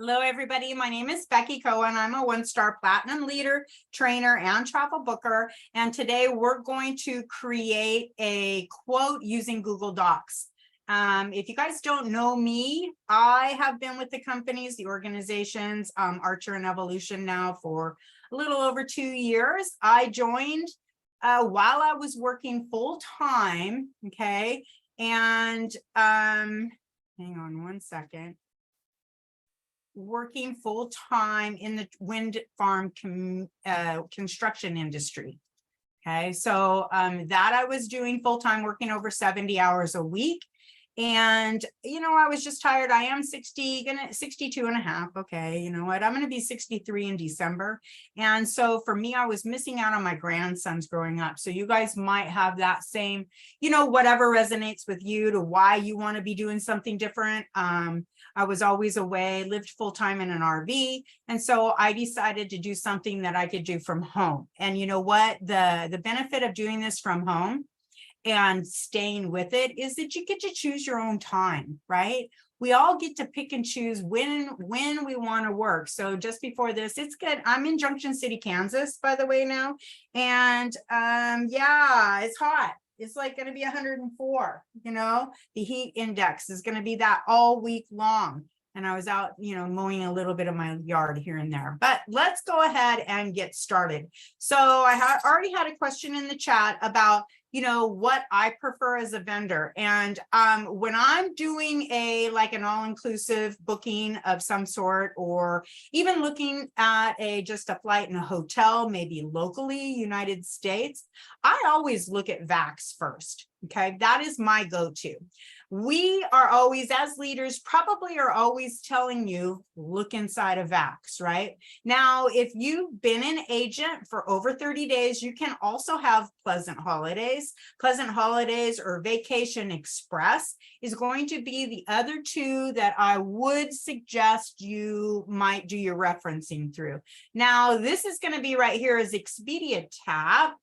Hello, everybody. My name is Becky Cohen. I'm a one-star platinum leader, trainer, and travel booker. And today we're going to create a quote using Google Docs. If you guys don't know me, I have been with the companies, the organizations, Archer and Evolution now for a little over 2 years. I joined while I was working full-time, okay? And hang on one second. Working full-time in the wind farm construction industry. Okay, so that I was doing full-time, working over 70 hours a week. And, you know, I was just tired. I am 62 and a half. Okay, you know what? I'm going to be 63 in December. And so for me, I was missing out on my grandsons growing up. So you guys might have that same, you know, whatever resonates with you to why you want to be doing something different. I was always away, lived full-time in an RV. And so I decided to do something that I could do from home. And you know what? The benefit of doing this from home and staying with it is that you get to choose your own time, right? We all get to pick and choose when we want to work. So just before this, it's good. I'm in Junction City, Kansas, by the way, now. And yeah, it's hot. It's like going to be 104, you know, the heat index is going to be that all week long. And I was out, you know, mowing a little bit of my yard here and there, but let's go ahead and get started. So I already had a question in the chat about, you know, what I prefer as a vendor. And when I'm doing like an all-inclusive booking of some sort, or even looking at just a flight in a hotel, maybe locally, United States, I always look at VAX first. Okay, that is my go-to. We are always, as leaders, probably are always telling you, look inside of VAX, right? Now, if you've been an agent for over 30 days, you can also have Pleasant Holidays. Pleasant Holidays or Vacation Express is going to be the other two that I would suggest you might do your referencing through. Now, this is going to be right here is Expedia Tap.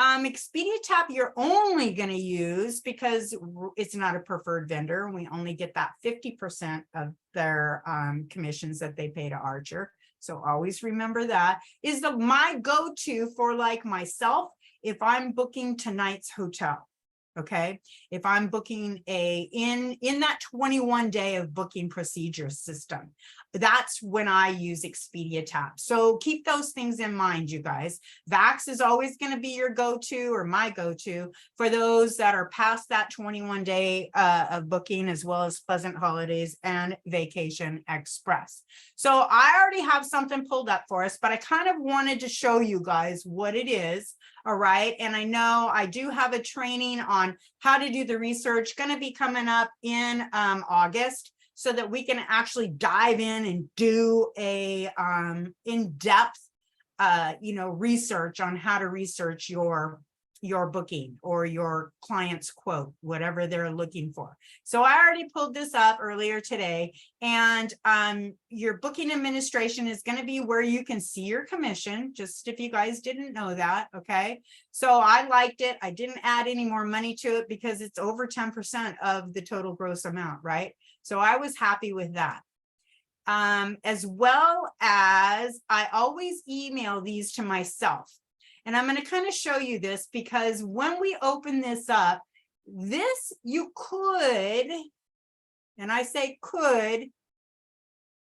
Expedia Tap you're only going to use because it's not a preferred vendor. We only get that 50% of their commissions that they pay to Archer. So always remember that is my go-to for like myself if I'm booking tonight's hotel. Okay, if I'm booking in that 21 day of booking procedure system, that's when I use Expedia Tap. So keep those things in mind, you guys. VAX is always going to be your go-to or my go-to for those that are past that 21 day of booking, as well as Pleasant Holidays and Vacation Express. So I already have something pulled up for us, but I kind of wanted to show you guys what it is. All right. And I know I do have a training on how to do the research going to be coming up in August, so that we can actually dive in and do a in-depth you know, research on how to research your booking or your client's quote, whatever they're looking for. So I already pulled this up earlier today, and your booking administration is going to be where you can see your commission, just if you guys didn't know that. Okay, so I liked it. I didn't add any more money to it because it's over 10% of the total gross amount, right? So I was happy with that. As well as I always email these to myself. And I'm going to kind of show you this because when we open this up, this you could, and I say could,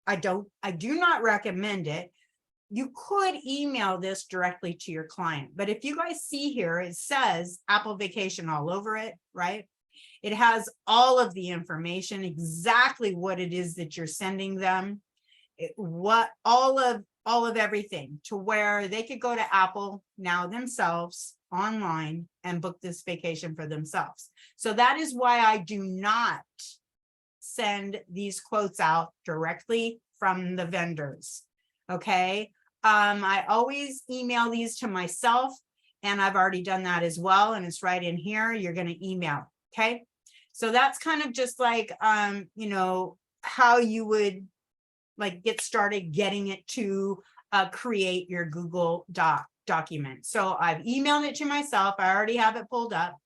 I do not recommend it. You could email this directly to your client. But if you guys see here, it says Apple Vacation all over it, right? It has all of the information, exactly what it is that you're sending them, all of everything, to where they could go to Apple now themselves online and book this vacation for themselves. So that is why I do not send these quotes out directly from the vendors. Okay. I always email these to myself, and I've already done that as well. And it's right in here. You're going to email. Okay. So that's kind of just like, you know, how you would like get started getting it to create your Google document. So I've emailed it to myself. I already have it pulled up.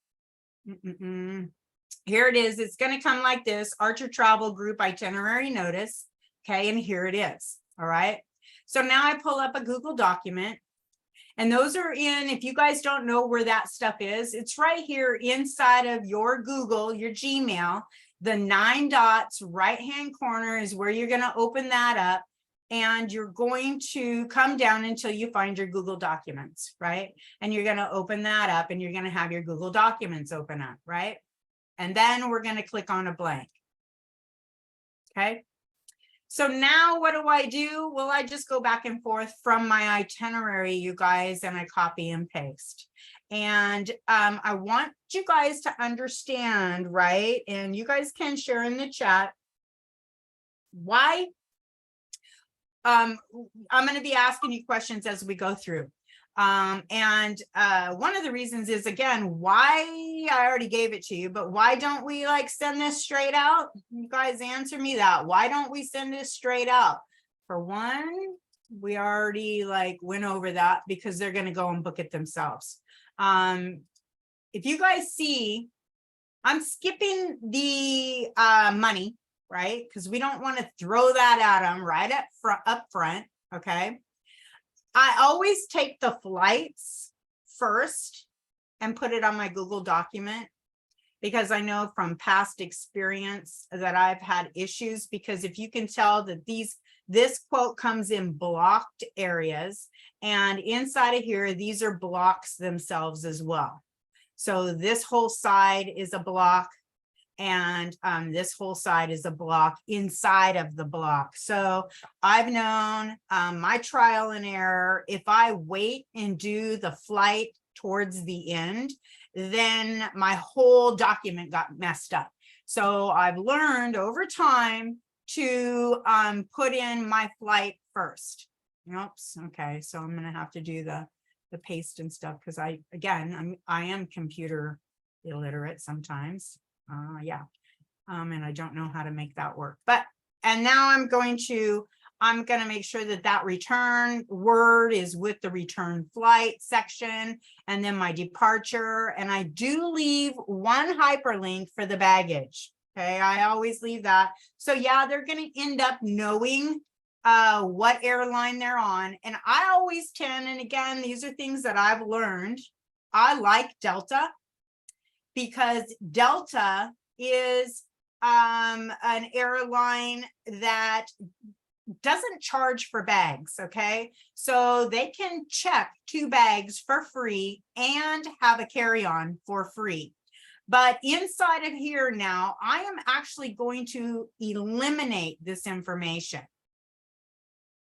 Here it is. It's going to come like this: Archer Travel Group Itinerary Notice. Okay, and here it is. All right. So now I pull up a Google document. And those are in, if you guys don't know where that stuff is, it's right here inside of your Google, your Gmail. The 9 dots, right-hand corner is where you're going to open that up. And you're going to come down until you find your Google Documents, right? And you're going to open that up and you're going to have your Google Documents open up, right? And then we're going to click on a blank. Okay. So now what do? Well, I just go back and forth from my itinerary, you guys, and I copy and paste. And I want you guys to understand, right? And you guys can share in the chat why. I'm going to be asking you questions as we go through. One of the reasons is, again, why, I already gave it to you, but why don't we like send this straight out? You guys answer me that. Why don't we send this straight out? For one, we already like went over that because they're going to go and book it themselves. If you guys see, I'm skipping the money, right? Because we don't want to throw that at them right up front. Okay. I always take the flights first and put it on my Google document, because I know from past experience that I've had issues, because if you can tell that this quote comes in blocked areas, and inside of here, these are blocks themselves as well. So this whole side is a block, and this whole side is a block inside of the block. So I've known my trial and error, if I wait and do the flight towards the end, then my whole document got messed up. So I've learned over time to put in my flight first. Oops, okay, so I'm gonna have to do the paste and stuff, because I am computer illiterate sometimes. And I don't know how to make that work, and now I'm going to make sure that return word is with the return flight section, and then my departure, and I do leave one hyperlink for the baggage. Okay, I always leave that. So yeah, they're going to end up knowing what airline they're on. And I always tend, and again, these are things that I've learned. I like Delta, because Delta is an airline that doesn't charge for bags. Okay, so they can check 2 bags for free and have a carry-on for free. But inside of here now, I am actually going to eliminate this information,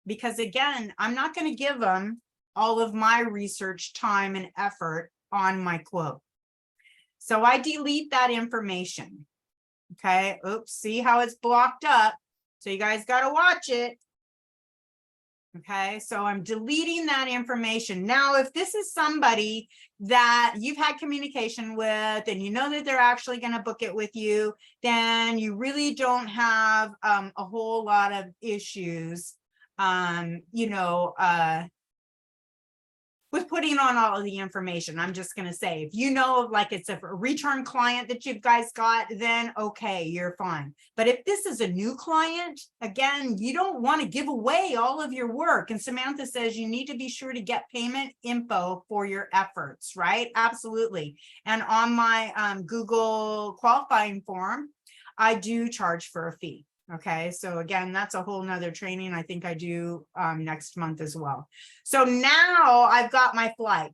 because again, I'm not going to give them all of my research time and effort on my quote. So I delete that information. Okay. Oops. See how it's blocked up. So you guys got to watch it. Okay. So I'm deleting that information. Now, if this is somebody that you've had communication with and you know that they're actually going to book it with you, then you really don't have a whole lot of issues, with putting on all of the information. I'm just going to say, if you know, like it's a return client that you guys got, then okay, you're fine. But if this is a new client, again, you don't want to give away all of your work. And Samantha says you need to be sure to get payment info for your efforts, right? Absolutely. And on my Google qualifying form, I do charge for a fee. Okay, so again, that's a whole nother training I think I do next month as well. So now I've got my flight.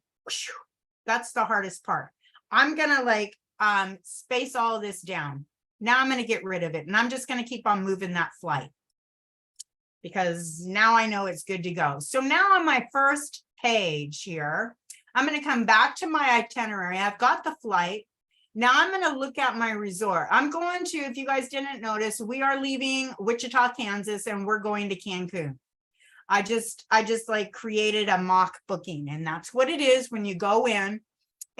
That's the hardest part. I'm gonna space all of this down. Now I'm gonna get rid of it, and I'm just gonna keep on moving that flight, because now I know it's good to go. So now on my first page here, I'm gonna come back to my itinerary. I've got the flight. Now I'm going to look at my resort. I'm going to, if you guys didn't notice, we are leaving Wichita, Kansas, and we're going to Cancun. I just like created a mock booking, and that's what it is when you go in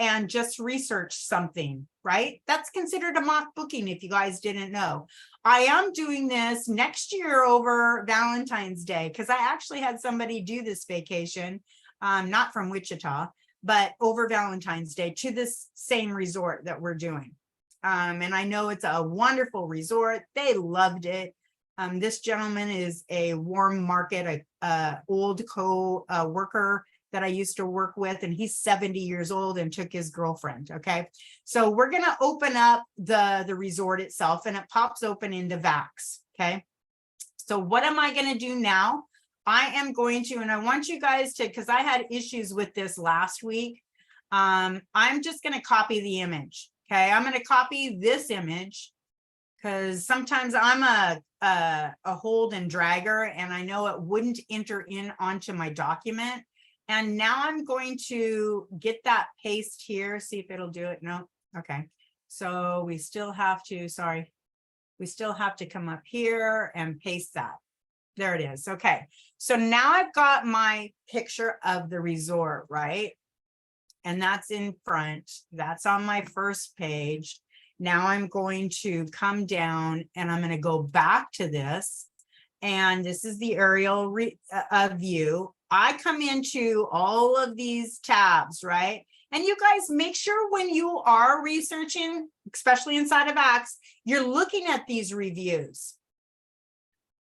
and just research something, right? That's considered a mock booking if you guys didn't know. I am doing this next year over Valentine's Day, because I actually had somebody do this vacation, not from Wichita, but over Valentine's Day to this same resort that we're doing. And I know it's a wonderful resort. They loved it. This gentleman is a warm market, old co-worker that I used to work with, and he's 70 years old and took his girlfriend. Okay, so we're gonna open up the resort itself, and it pops open into Vax. Okay, so what am I gonna do now? I am going to, and I want you guys to, because I had issues with this last week. I'm just gonna copy the image. Okay, I'm gonna copy this image because sometimes I'm a hold and dragger, and I know it wouldn't enter in onto my document. And now I'm going to get that paste here, see if it'll do it. No, okay. So we still have to, sorry, we still have to come up here and paste that. There it is. Okay. So now I've got my picture of the resort, right? And that's in front. That's on my first page. Now I'm going to come down and I'm going to go back to this. And this is the aerial view. I come into all of these tabs, right? And you guys make sure when you are researching, especially inside of Vax, you're looking at these reviews.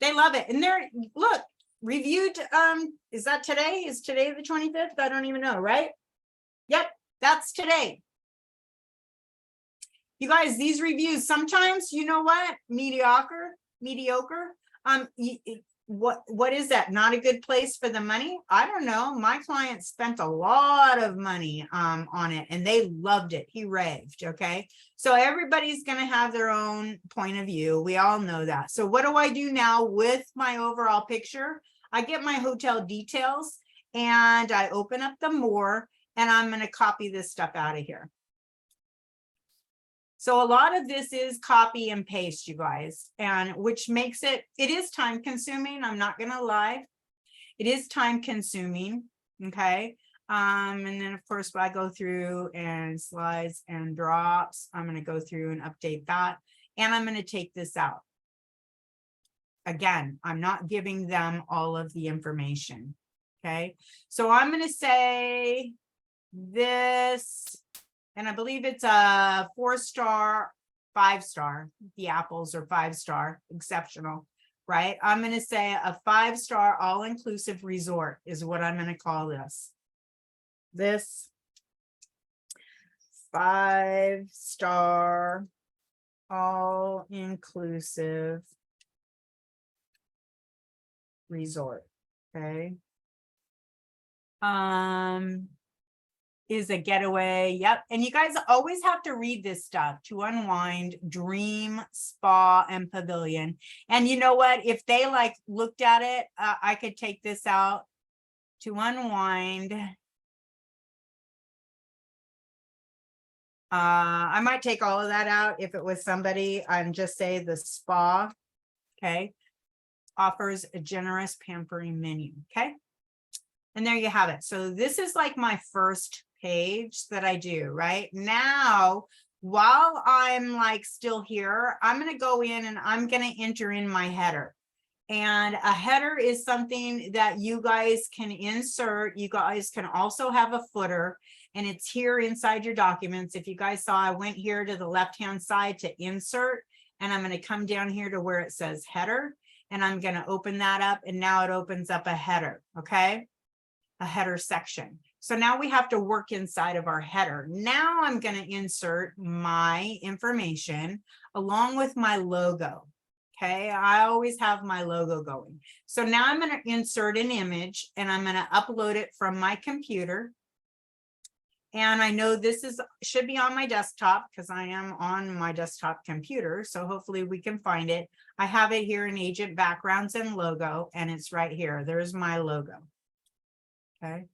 They love it. And they're, look, reviewed, is that today? Is today the 25th? I don't even know, right? Yep, that's today. You guys, these reviews, sometimes, you know what? Mediocre. What is that? Not a good place for the money? I don't know. My client spent a lot of money on it and they loved it. He raved. Okay. So everybody's going to have their own point of view. We all know that. So what do I do now with my overall picture? I get my hotel details and I open up the more, and I'm going to copy this stuff out of here. So a lot of this is copy and paste, you guys, and which makes it is time consuming. I'm not going to lie. It is time consuming. Okay. And then of course, I go through and slides and drops. I'm going to go through and update that. And I'm going to take this out. Again, I'm not giving them all of the information. Okay. So I'm going to say this. And I believe it's a 4-star, 5-star. The apples are 5-star, exceptional, right? I'm going to say a 5-star all-inclusive resort is what I'm going to call this. This 5-star all-inclusive resort. Okay. Is a getaway. Yep. And you guys always have to read this stuff: to unwind, dream, spa, and pavilion. And you know what? If they like looked at it, I could take this out. To unwind. I might take all of that out if it was somebody, and just say the spa. Okay. Offers a generous pampering menu. Okay. And there you have it. So this is like my first page that I do right now. While I'm like still here, I'm going to go in and I'm going to enter in my header. And a header is something that you guys can insert. You guys can also have a footer, and it's here inside your documents. If you guys saw, I went here to the left-hand side to insert, and I'm going to come down here to where it says header, and I'm going to open that up, and now it opens up a header. Okay. A header section. So now we have to work inside of our header. Now I'm going to insert my information along with my logo. Okay. I always have my logo going. So now I'm going to insert an image and I'm going to upload it from my computer. And I know this should be on my desktop because I am on my desktop computer. So hopefully we can find it. I have it here in Agent Backgrounds and Logo, and it's right here. There's my logo. Okay.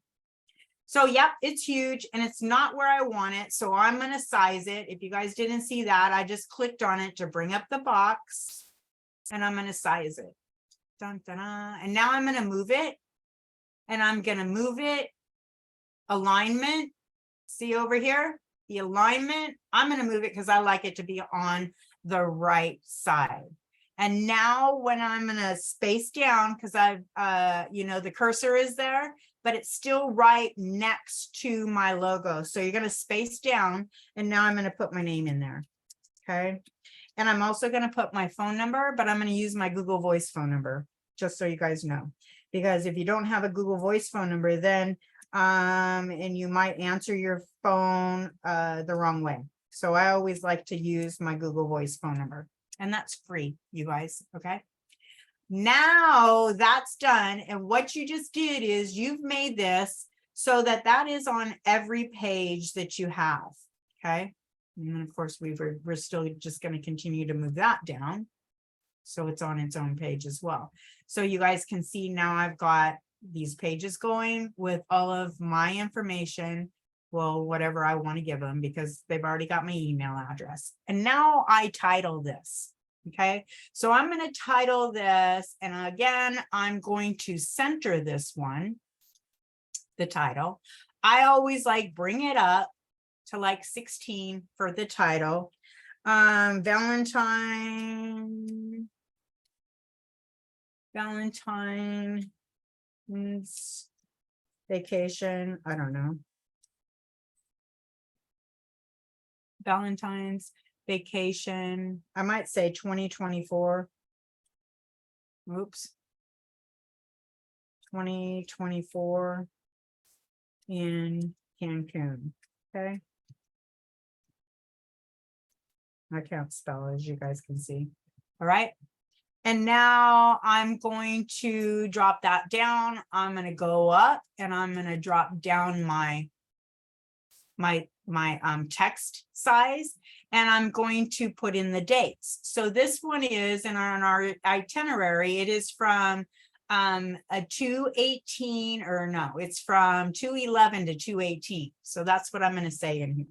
So, yep, it's huge and it's not where I want it. So I'm going to size it. If you guys didn't see that, I just clicked on it to bring up the box and I'm going to size it. Dun, dun, dun. And now I'm going to move it, and I'm going to move it. Alignment. See over here, the alignment. I'm going to move it because I like it to be on the right side. And now when I'm going to space down, because I've, the cursor is there, but it's still right next to my logo. So you're going to space down, and now I'm going to put my name in there. Okay. And I'm also going to put my phone number, but I'm going to use my Google Voice phone number, just so you guys know. Because if you don't have a Google Voice phone number, then and you might answer your phone the wrong way. So I always like to use my Google Voice phone number, and that's free, you guys. Okay. Now that's done. And what you just did is you've made this so that that is on every page that you have. Okay. And then of course we're still just going to continue to move that down. So it's on its own page as well. So you guys can see now I've got these pages going with all of my information. Well, whatever I want to give them, because they've already got my email address. And now I title this. Okay, so I'm going to title this, and again, I'm going to center this one, the title. I always like bring it up to like 16 for the title. Valentine's vacation. I don't know. Valentine's vacation. I might say 2024. Oops. 2024 in Cancun. Okay. I can't spell, as you guys can see. All right. And now I'm going to drop that down. I'm going to go up and I'm going to drop down my text size, and I'm going to put in the dates. So this one is on our itinerary. It is from a 2/18, or no, it's from 2/11 to 2/18. So that's what I'm going to say in here.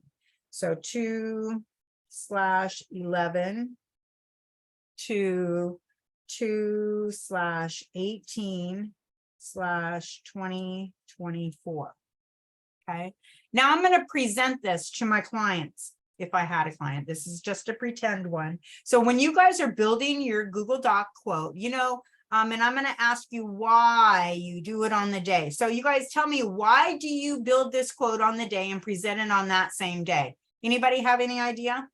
So 2/11 to 2/18/2024. Okay. Now I'm going to present this to my clients. If I had a client, this is just a pretend one. So when you guys are building your Google Doc quote, and I'm going to ask you why you do it on the day. So you guys tell me, why do you build this quote on the day and present it on that same day? Anybody have any idea?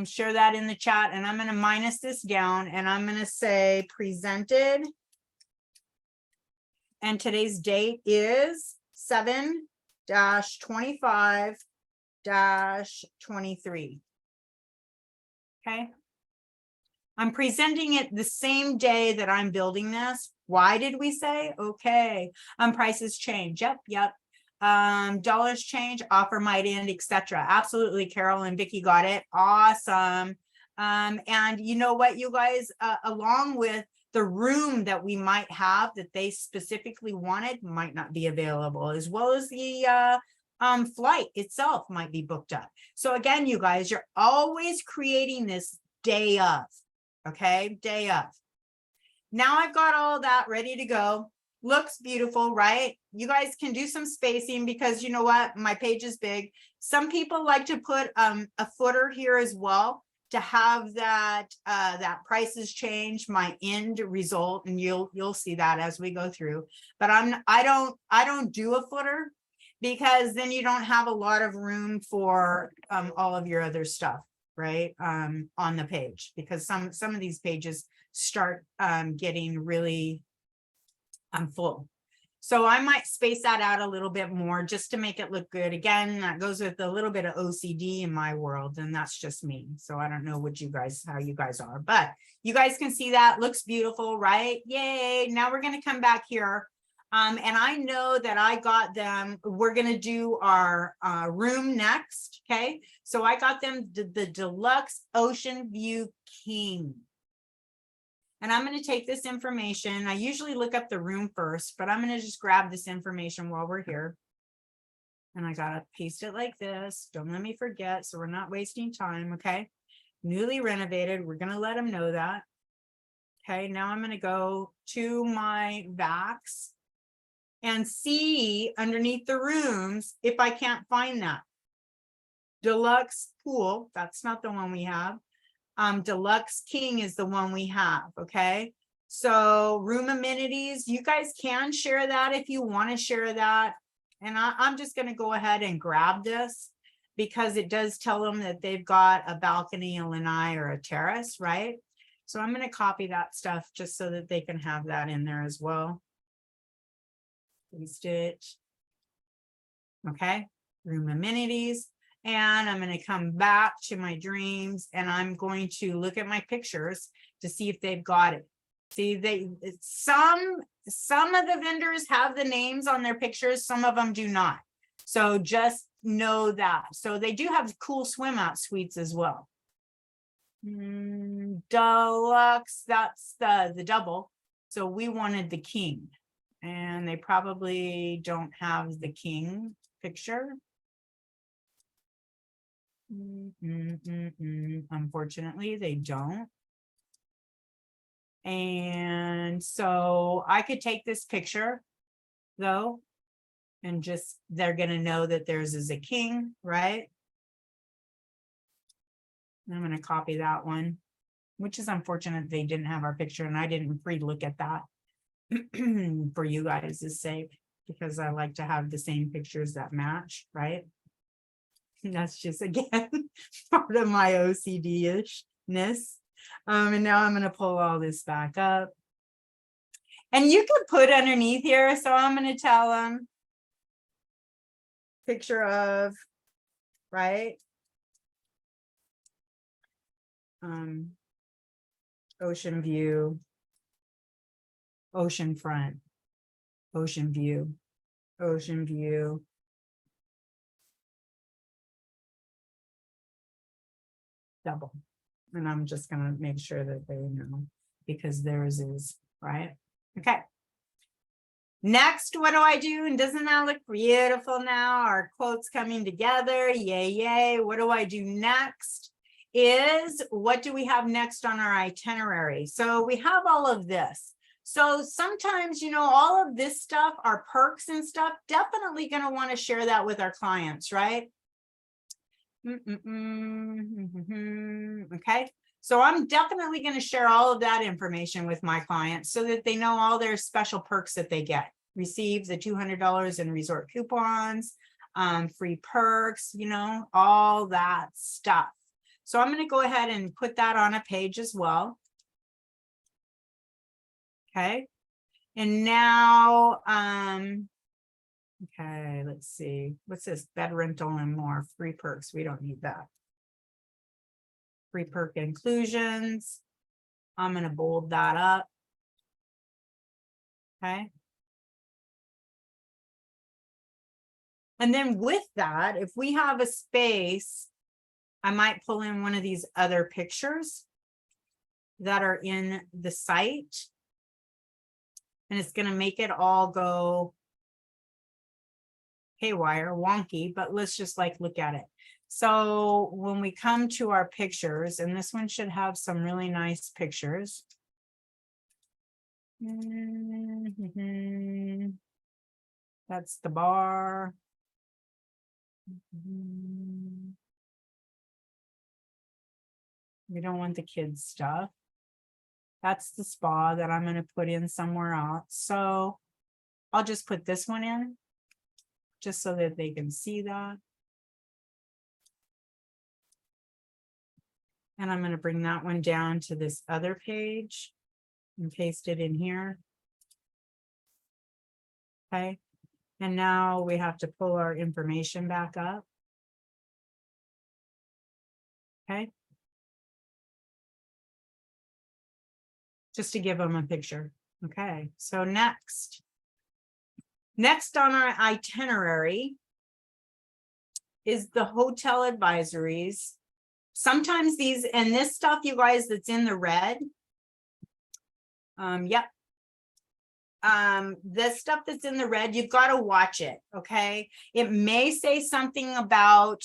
Share that in the chat, and I'm going to minus this down, and I'm going to say presented. And today's date is 7-25-23. Okay. I'm presenting it the same day that I'm building this. Why did we say? Okay. Prices change. Yep. Dollars change, offer might end, etc. Absolutely. Carol and Vicky got it. Awesome. And you know what, you guys, along with the room that we might have that they specifically wanted might not be available, as well as the flight itself might be booked up. So again, you guys, you're always creating this day of. Okay, day of. Now I've got all that ready to go. Looks beautiful, right? You guys can do some spacing, because you know what, my page is big. Some people like to put a footer here as well, to have that that prices change, my end result, and you'll see that as we go through. But I don't do a footer, because then you don't have a lot of room for all of your other stuff, right? On the page, because some of these pages start getting really full. So I might space that out a little bit more just to make it look good. Again, that goes with a little bit of OCD in my world, and that's just me. So I don't know what how you guys are, but you guys can see that looks beautiful, right? Yay. Now we're going to come back here. And I know that I got them. We're going to do our room next. Okay. So I got them the Deluxe Ocean View King. And I'm going to take this information. I usually look up the room first, but I'm going to just grab this information while we're here. And I got to paste it like this. Don't let me forget, so we're not wasting time. Okay. Newly renovated. We're going to let them know that. Okay. Now I'm going to go to my VAX and see underneath the rooms if I can't find that. Deluxe Pool. That's not the one we have. Deluxe King is the one we have. Okay. So room amenities, you guys can share that if you want to share that. And I'm just going to go ahead and grab this. because it does tell them that they've got a balcony, a lanai, or a terrace, right? So I'm going to copy that stuff just so that they can have that in there as well. Paste it. Okay, room amenities. And I'm going to come back to my dreams and I'm going to look at my pictures to see if they've got it. See, some of the vendors have the names on their pictures, some of them do not. So just know that. So they do have cool swim out suites as well. Deluxe, that's the double. So we wanted the king, and they probably don't have the king picture. Unfortunately, they don't. And so I could take this picture though, and just, they're going to know that theirs is a king, right? I'm going to copy that one, which is unfortunate they didn't have our picture, and I didn't pre-look at that for you guys' sake, because I like to have the same pictures that match, right? And that's just, again, part of my OCD-ishness. And now I'm going to pull all this back up. And you could put underneath here, so I'm going to tell them picture of, right? Ocean view, ocean front, ocean view, ocean view. Double. And I'm just going to make sure that they know, because theirs is, right? Okay. Next, what do I do? And doesn't that look beautiful now? Our quotes coming together. Yay, yay. What do I do next? Is what do we have next on our itinerary? So we have all of this. So sometimes, you know, all of this stuff, our perks and stuff, definitely going to want to share that with our clients, right? Okay. So I'm definitely going to share all of that information with my clients so that they know all their special perks that they get. Receive the $200 in resort coupons, free perks, you know, all that stuff. So I'm going to go ahead and put that on a page as well. Okay. And now, okay, let's see. What's this? Bed rental and more free perks. We don't need that. Free perk inclusions. I'm going to bold that up. Okay. And then with that, if we have a space, I might pull in one of these other pictures that are in the site. And it's going to make it all go haywire, wonky, but let's just like look at it. So when we come to our pictures, and this one should have some really nice pictures. That's the bar. We don't want the kids stuff. That's the spa that I'm going to put in somewhere else. So I'll just put this one in just so that they can see that. And I'm going to bring that one down to this other page and paste it in here. Okay. And now we have to pull our information back up. Okay. Just to give them a picture. Okay. So next on our itinerary is the hotel advisories. Sometimes these, and this stuff, you guys, that's in the red. Yep. This stuff that's in the red, you've got to watch it. Okay. It may say something about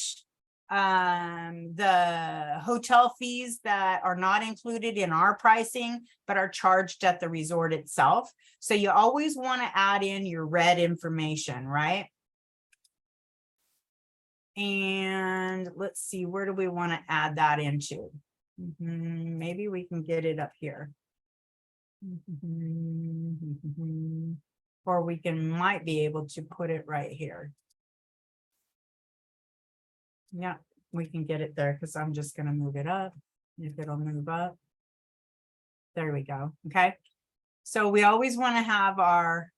the hotel fees that are not included in our pricing, but are charged at the resort itself. So you always want to add in your red information, right? And let's see, where do we want to add that into? Maybe we can get it up here. Or we might be able to put it right here. Yeah, we can get it there because I'm just gonna move it up. If it'll move up. There we go. Okay. So we always want to have our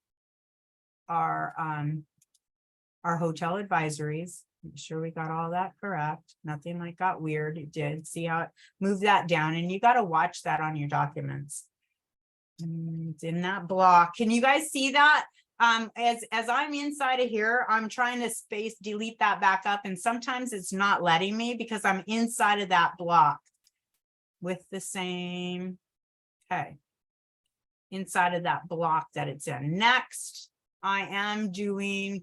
hotel advisories. Make sure we got all that correct. Nothing like got weird. It did. See how it moved that down, and you got to watch that on your documents. It's in that block. Can you guys see that? As I'm inside of here, I'm trying to space delete that back up, and sometimes it's not letting me because I'm inside of that block with the same, okay, inside of that block that it's in. Next, I am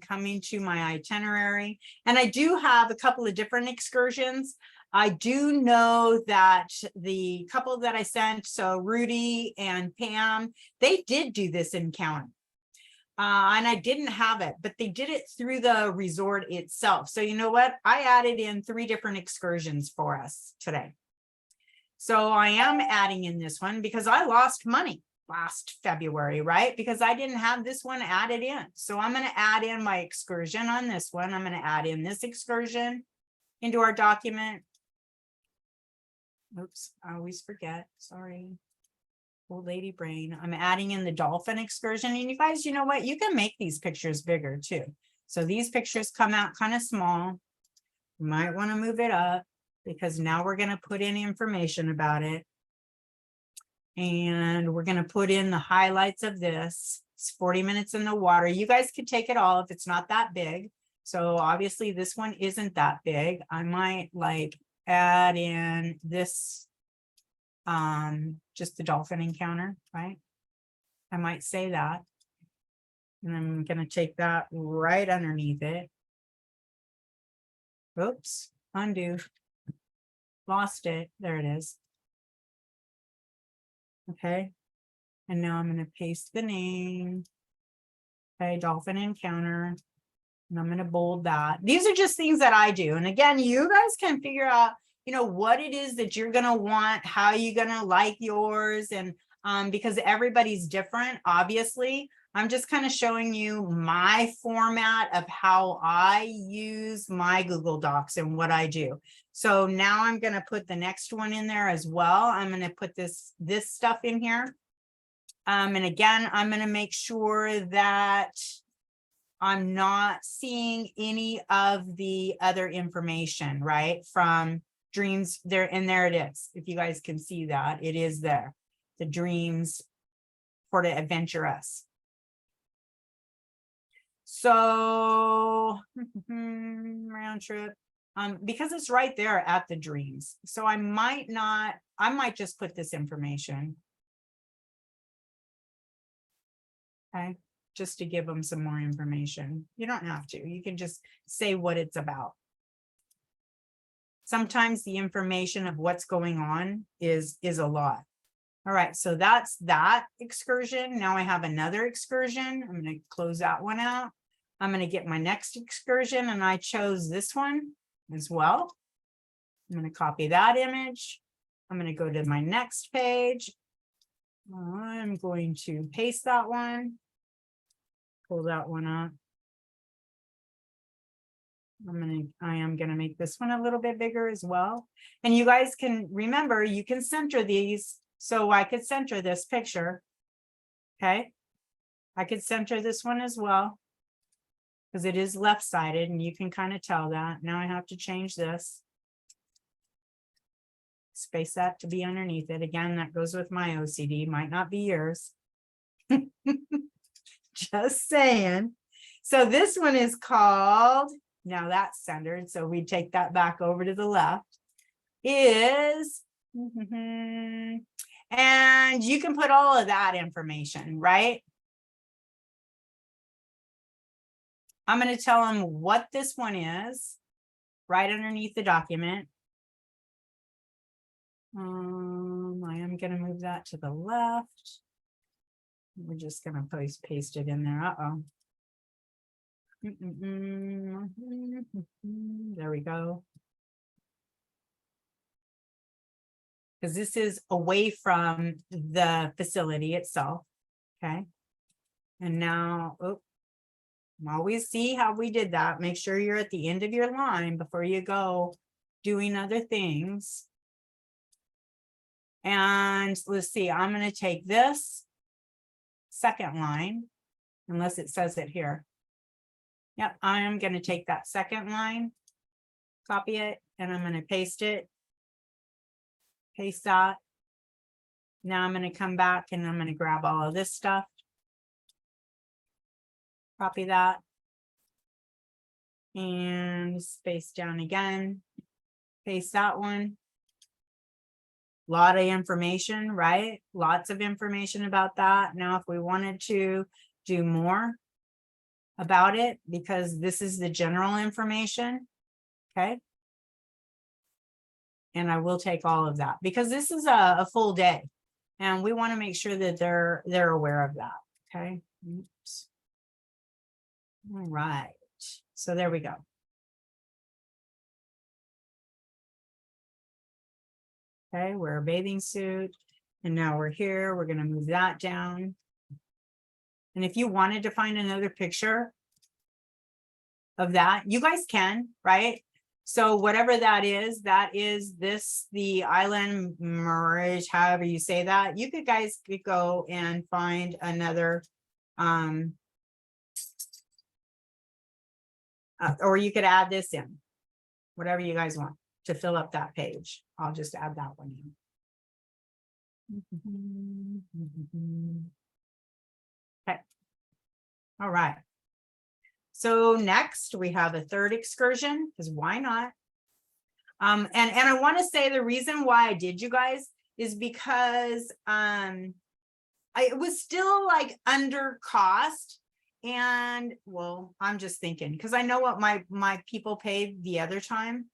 coming to my itinerary, and I do have a couple of different excursions. I do know that the couple that I sent, so Rudy and Pam, they did do this encounter. And I didn't have it, but they did it through the resort itself. So you know what? I added in 3 different excursions for us today. So I am adding in this one because I lost money last February, right? Because I didn't have this one added in. So I'm going to add in my excursion on this one. I'm going to add in this excursion into our document. Oops, I always forget. Sorry. Old lady brain. I'm adding in the dolphin excursion. And you guys, you know what? You can make these pictures bigger too. So these pictures come out kind of small. You might want to move it up because now we're going to put in information about it. And we're going to put in the highlights of this. It's 40 minutes in the water. You guys could take it all if it's not that big. So obviously this one isn't that big. I might like add in this, just the dolphin encounter, right? I might say that. And I'm going to take that right underneath it. Oops, undo. Lost it. There it is. Okay. And now I'm going to paste the name. Okay, dolphin encounter. And I'm going to bold that. These are just things that I do. And again, you guys can figure out, you know, what it is that you're going to want, how you're going to like yours. And because everybody's different, obviously, I'm just kind of showing you my format of how I use my Google Docs and what I do. So now I'm going to put the next one in there as well. I'm going to put this stuff in here. And again, I'm going to make sure that I'm not seeing any of the other information, right? From dreams there, and there it is. If you guys can see that, it is there. The dreams for the adventurous. So round trip, because it's right there at the dreams. So I might just put this information. Okay, just to give them some more information. You don't have to, you can just say what it's about. Sometimes the information of what's going on is a lot. All right, so that's that excursion. Now I have another excursion. I'm going to close that one out. I'm going to get my next excursion, and I chose this one as well. I'm going to copy that image. I'm going to go to my next page. I'm going to paste that one. Pull that one up. I am going to make this one a little bit bigger as well. And you guys can remember, you can center these. So I could center this picture. Okay. I could center this one as well, because it is left-sided and you can kind of tell that. Now I have to change this. Space that to be underneath it. Again, that goes with my OCD, might not be yours. Just saying. So this one is called, now that's centered, so we take that back over to the left, is, and you can put all of that information, right? I'm going to tell them what this one is right underneath the document. I am going to move that to the left. We're just going to paste it in there. Uh-oh. There we go. Because this is away from the facility itself. Okay. And now, oh, Always see how we did that. Make sure you're at the end of your line before you go doing other things. And let's see, I'm going to take this second line, unless it says it here. Yep, I am going to take that second line, copy it, and I'm going to paste it. Paste that. Now I'm going to come back and I'm going to grab all of this stuff. Copy that. And space down again. Paste that one. A lot of information, right? Lots of information about that. Now, if we wanted to do more about it, because this is the general information, okay? And I will take all of that because this is a full day and we want to make sure that they're aware of that, okay? Oops. All right, so there we go. Okay, wear a bathing suit. And now we're here. We're going to move that down. And if you wanted to find another picture of that, you guys can, right? So whatever that is this, the island merge, however you say that. You guys could go and find another, or you could add this in, whatever you guys want to fill up that page. I'll just add that one in. Okay. All right. So next we have a third excursion, because why not? And I want to say the reason why I did, you guys, is because it was still like under cost. And well, I'm just thinking, because I know what my people paid the other time.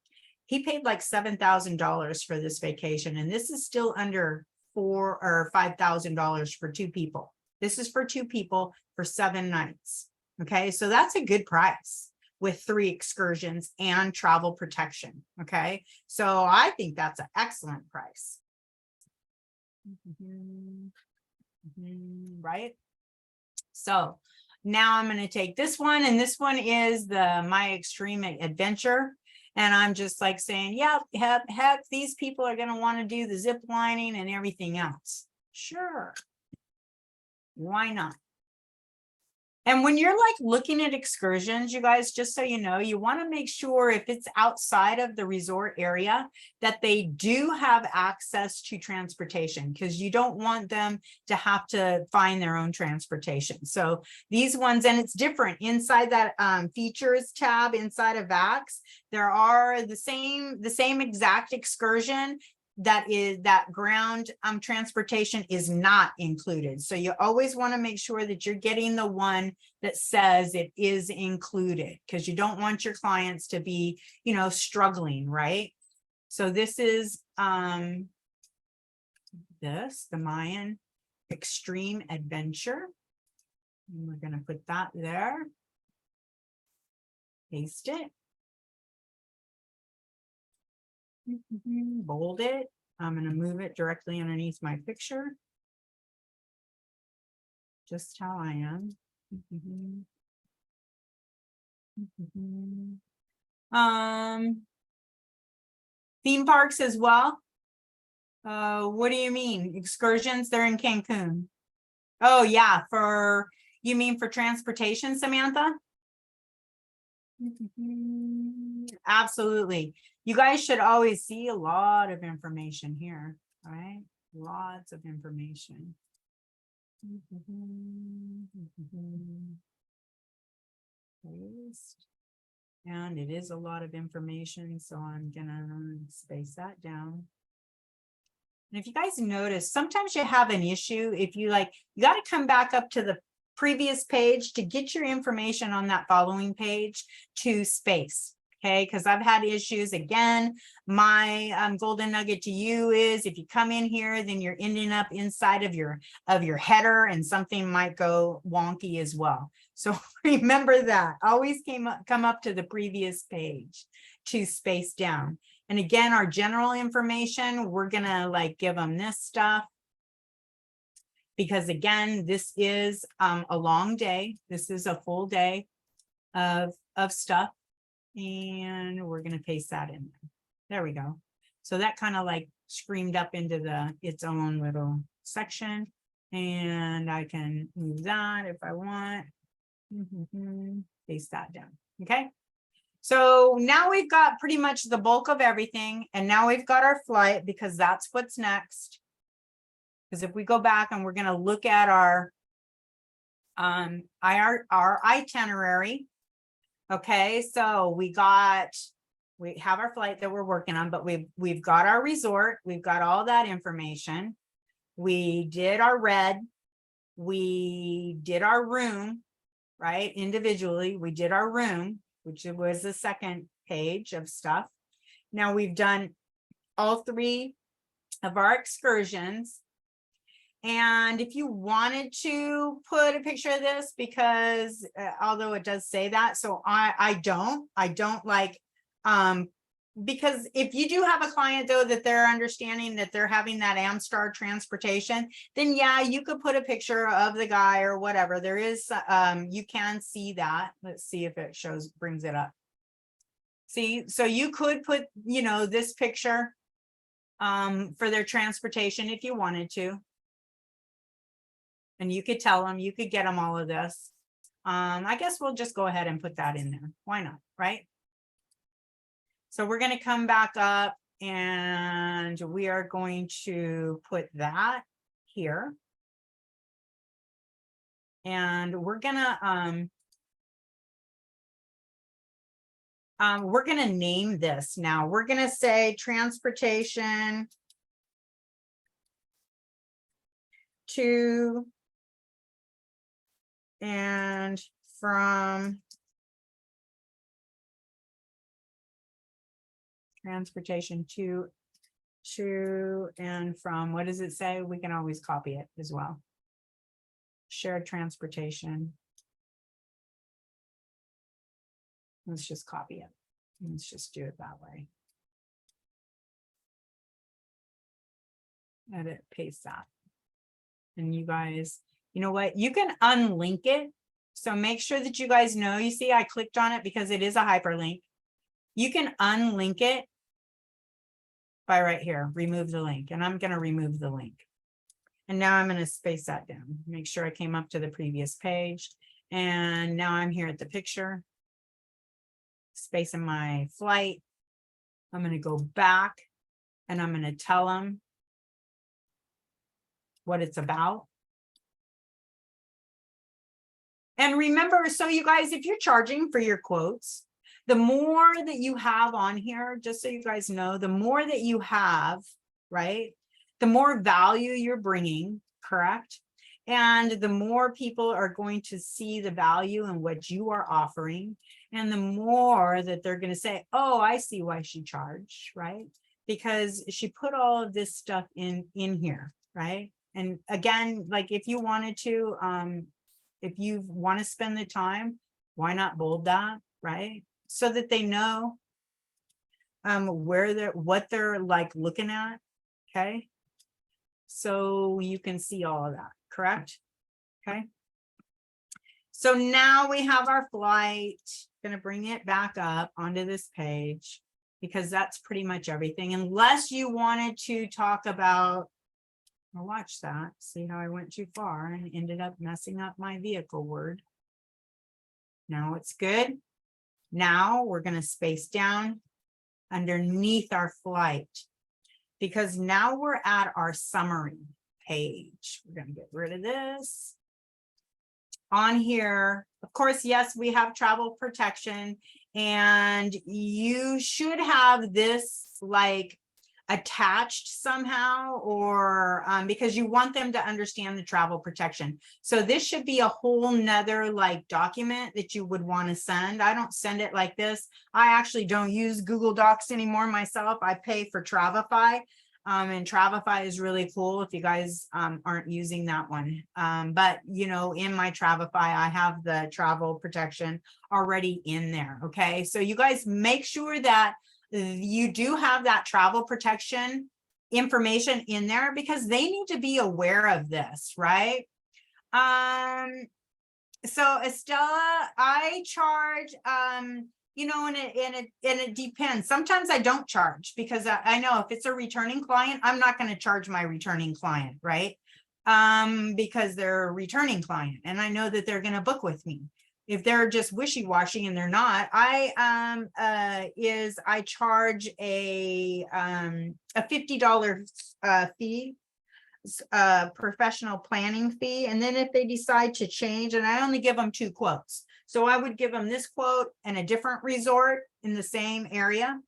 He paid like $7,000 for this vacation, and this is still under $4,000 or $5,000 for two people. This is for two people for 7 nights. Okay, so that's a good price with 3 excursions and travel protection. Okay, so I think that's an excellent price. Right? So now I'm going to take this one, and this one is the My Extreme Adventure. And I'm just like saying, yeah, heck, these people are going to want to do the zip lining and everything else. Sure. Why not? And when you're like looking at excursions, you guys, just so you know, you want to make sure if it's outside of the resort area that they do have access to transportation, because you don't want them to have to find their own transportation. So these ones, and it's different inside that features tab inside of VAX, there are the same exact excursion that ground transportation is not included. So you always want to make sure that you're getting the one that says it is included, because you don't want your clients to be, you know, struggling, right? So this is the Mayan Extreme Adventure. And we're going to put that there. Paste it. Bold it. I'm going to move it directly underneath my picture. Just how I am. Theme parks as well. What do you mean? Excursions? They're in Cancun. Oh yeah, you mean for transportation, Samantha? Absolutely. You guys should always see a lot of information here, right? Lots of information. And it is a lot of information, so I'm gonna space that down. And if you guys notice, sometimes you have an issue if you you got to come back up to the previous page to get your information on that following page to space. Okay, because I've had issues. Again, my golden nugget to you is if you come in here, then you're ending up inside of your header, and something might go wonky as well. So remember that. Always come up to the previous page to space down. And again, our general information, we're gonna give them this stuff. Because again, this is a long day. This is a full day. of stuff. And we're going to paste that in there. There we go. So that kind of like screamed up into its own little section. And I can move that if I want. Paste that down. Okay. So now we've got pretty much the bulk of everything. And now we've got our flight, because that's what's next. Because if we go back and we're going to look at our itinerary. Okay, so we have our flight that we're working on, but we've got our resort, we've got all that information. We did our red, we did our room, right? Individually, we did our room, which was the second page of stuff. Now we've done all 3 of our excursions. And if you wanted to put a picture of this, because although it does say that, so I don't like, because if you do have a client though, that they're understanding that they're having that Amstar transportation, then yeah, you could put a picture of the guy or whatever. There is, you can see that. Let's see if it brings it up. See, so you could put, this picture for their transportation if you wanted to. And you could tell them, you could get them all of this. I guess we'll just go ahead and put that in there. Why not, right? So we're going to come back up and we are going to put that here. And we're going to name this now. We're going to say transportation to and from transportation to and from, what does it say? We can always copy it as well. Shared transportation. Let's just copy it. Let's just do it that way. Edit, paste that. And you guys, you know what? You can unlink it. So make sure that you guys know, you see, I clicked on it because it is a hyperlink. You can unlink it by right here, remove the link. And I'm going to remove the link. And now I'm going to space that down. Make sure I came up to the previous page. And now I'm here at the picture. Spacing my flight. I'm going to go back and I'm going to tell them what it's about. And remember, so you guys, if you're charging for your quotes, the more that you have on here, just so you guys know, the more that you have, right, the more value you're bringing, correct? And the more people are going to see the value in what you are offering. And the more that they're going to say, oh, I see why she charged, right? Because she put all of this stuff in here, right? And again, like if you wanted to, if you want to spend the time, why not bold that, right? So that they know what they're like looking at, okay? So you can see all of that, correct? Okay. So now we have our flight. Going to bring it back up onto this page because that's pretty much everything. Unless you wanted to talk about, I'll watch that, see how I went too far and ended up messing up my vehicle word. Now it's good. Now we're going to space down underneath our flight because now we're at our summary page. We're going to get rid of this. On here, of course, yes, we have travel protection and you should have this like attached somehow or because you want them to understand the travel protection. So this should be a whole nother like document that you would want to send. I don't send it like this. I actually don't use Google Docs anymore myself. I pay for Travefy. And Travefy is really cool if you guys aren't using that one. But, you know, in my Travefy, I have the travel protection already in there. Okay, so you guys make sure that you do have that travel protection information in there because they need to be aware of this, right? So Estella, I charge, you know, and it depends. Sometimes I don't charge because I know if it's a returning client, I'm not going to charge my returning client, right? Because they're a returning client and I know that they're going to book with me. If they're just wishy-washy and they're not, I charge a $50 fee, professional planning fee. And then if they decide to change, and I only give them 2 quotes. So I would give them this quote and a different resort in the same area.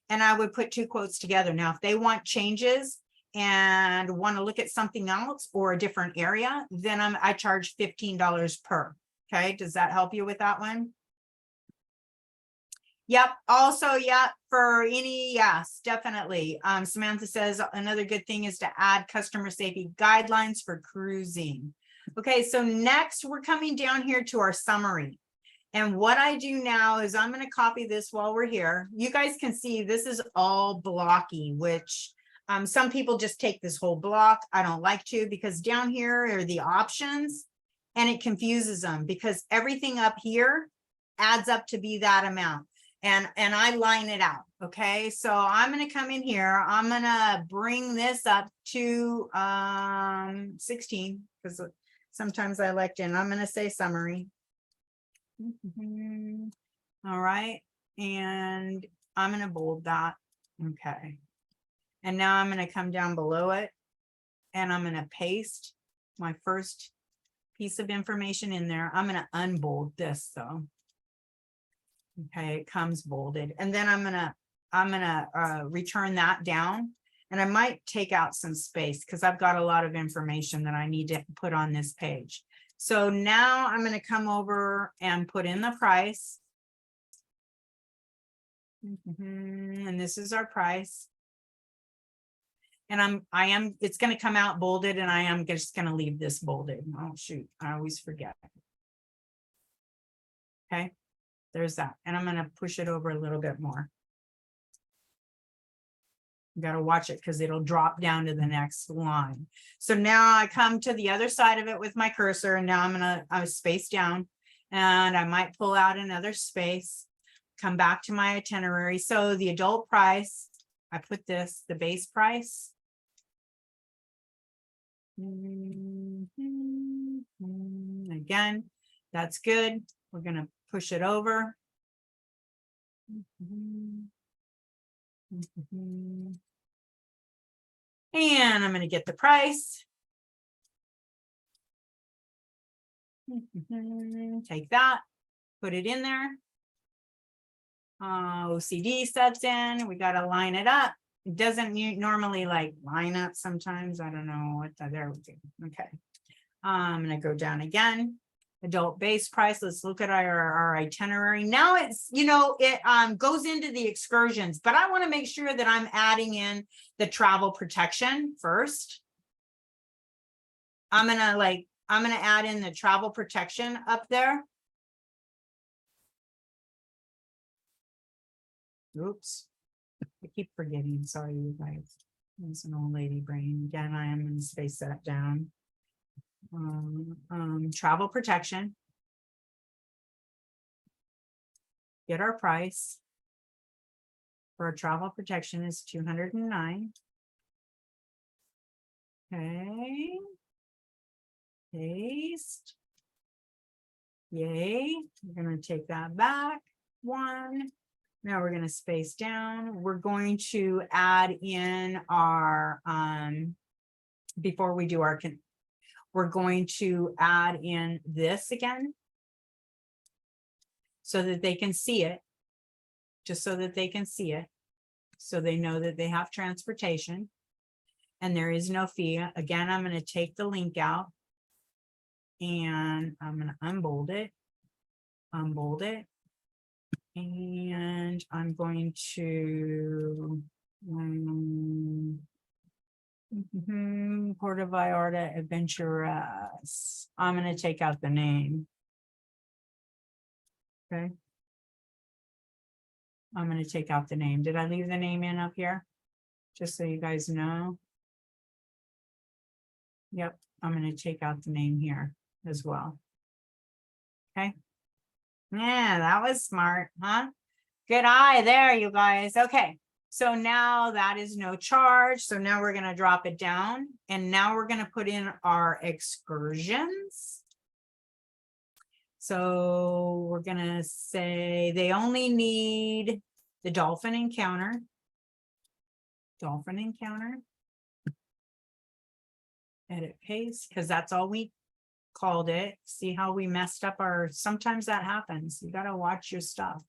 And I would put 2 quotes together. Now, if they want changes and want to look at something else or a different area, then I charge $15 per. Okay, does that help you with that one? Yep. Also, yeah, for any, yes, definitely. Samantha says another good thing is to add customer safety guidelines for cruising. Okay, so next we're coming down here to our summary. And what I do now is I'm going to copy this while we're here. You guys can see this is all blocky, which some people just take this whole block. I don't like to, because down here are the options and it confuses them because everything up here adds up to be that amount. And I line it out. Okay, so I'm going to come in here. I'm going to bring this up to 16 because sometimes I like to, and I'm going to say summary. All right, and I'm going to bold that. Okay, and now I'm going to come down below it and I'm going to paste my first piece of information in there. I'm going to unbold this though. Okay, it comes bolded, and then I'm gonna return that down, and I might take out some space because I've got a lot of information that I need to put on this page. So now I'm going to come over and put in the price. And this is our price. And it's going to come out bolded, and I am just going to leave this bolded. Oh, shoot. I always forget. Okay. There's that. And I'm going to push it over a little bit more. You got to watch it because it'll drop down to the next line. So now I come to the other side of it with my cursor, and now I'm space down, and I might pull out another space, come back to my itinerary. So the adult price, I put this, the base price. Again, that's good. We're going to push it over. And I'm going to get the price. Take that, put it in there. OCD steps in. We got to line it up. It doesn't normally like line up sometimes. I don't know what there we go. Okay. I'm going to go down again. Adult base price. Let's look at our itinerary. Now it's, you know, it goes into the excursions, but I want to make sure that I'm adding in the travel protection first. I'm going to add in the travel protection up there. Oops. I keep forgetting. Sorry, you guys. It's an old lady brain. Again, I am going to space that down. Travel protection. Get our price for a travel protection is $209. Okay. Paste. Yay. We're going to take that back. 1. Now we're going to space down. We're going to add in our, before we do our, we're going to add in this again so that they can see it, just so that they can see it. So they know that they have transportation and there is no fee. Again, I'm going to take the link out and I'm going to unbold it, and I'm going to Puerto Vallarta Adventurous. I'm going to take out the name. Okay. I'm going to take out the name. Did I leave the name in up here? Just so you guys know. Yep. I'm going to take out the name here as well. Okay. Yeah, that was smart, huh? Good eye there, you guys. Okay. So now that is no charge. So now we're going to drop it down, and now we're going to put in our excursions. So we're going to say they only need the dolphin encounter. Dolphin encounter. Edit paste, because that's all we called it. See how we messed up our, sometimes that happens. You got to watch your stuff.